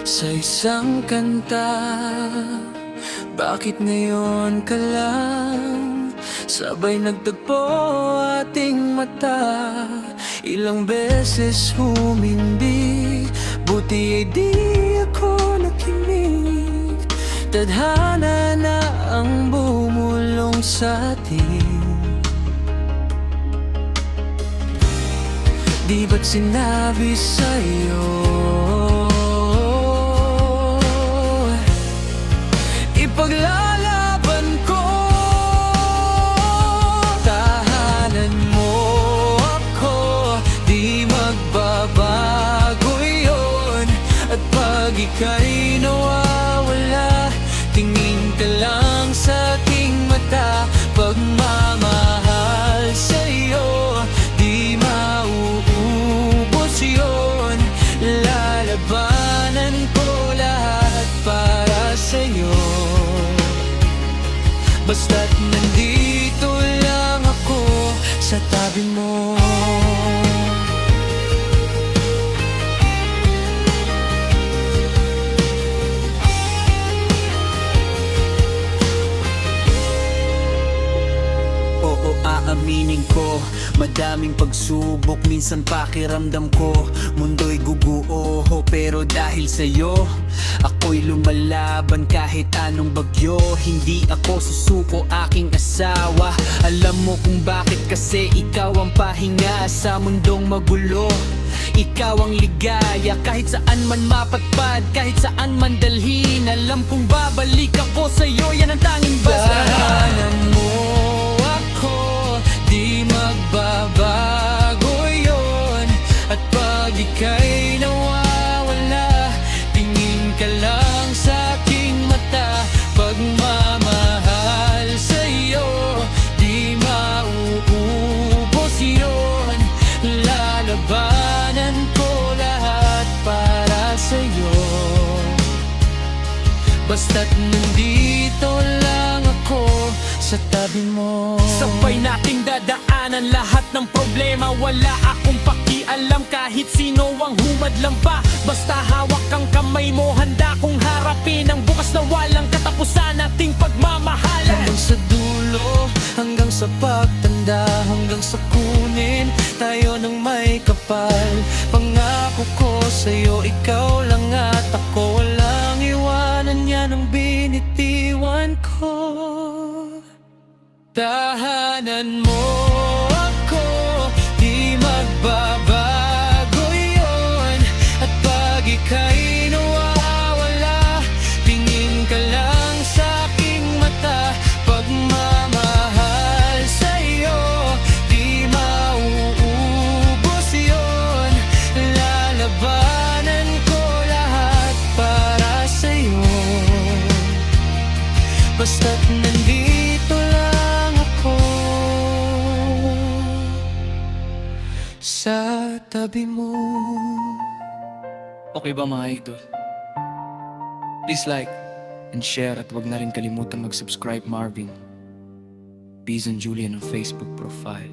sa isang kanta. Bakit ngayon ka lang sabay nagtagpo ating mata? Ilang beses humindi, buti ay di ako nakinig. Tadhana na ang bumulong sa atin. Di ba't sinabi sa'yo ipaglalaban ko? Tahanan mo ako, di magbabago yun. At pag ika'y nawawala, tingin ka lang sa aking mata. Pagmamahal sa'yo, di mauubos yun. Lalabanan ko lahat para sa'yo, basta't nandito lang ako sa tabi mo. Oo, aaminin ko, madaming pagsubok, minsan pakiramdam ko mundo'y guguho. Pero dahil sa'yo, ako'y lumalaban kahit anong bagyo. Hindi ako susuko, aking asawa. Alam mo kung bakit, kasi ikaw ang pahinga sa mundong magulo. Ikaw ang ligaya, kahit saan man mapatpad, kahit saan man dalhin. Alam kong babalik ako sa'yo, yan ang tanging basta. Tahanan mo ako, di magbabago yun. At pag ika'y nawawala, tingin ka lang sa aking mata. Pagmamahal sa'yo, di mauubos yun. Lalabanan ko lahat para sa'yo, basta't nandito lang ako sa tabi mo. Sabay nating dadaanan lahat ng problema. Wala akong pakialam kahit sino ang humadlang pa. Basta hawak ang kamay mo, handa kong harapin ang bukas na walang katapusan ating pagmamahalan. Hanggang sa dulo, hanggang sa pagtanda, hanggang sa kunin tayo ng may kapal. Pangako ko sa'yo, ikaw lang at ako, walang iwanan, yan ang binitiwan ko. Tahanan mo ako, di magbabago yun. At pag ika'y nawawala, tingin ka lang sa aking mata. Pagmamahal sa'yo, di mauubos yun. Lalabanan ko lahat para sa'yo, basta't nandito lang ako sa tabi mo. Okay ba mga idol? Please like and share, at wag na rin kalimutan mag-subscribe Marvin Peace and Julian ang Facebook profile.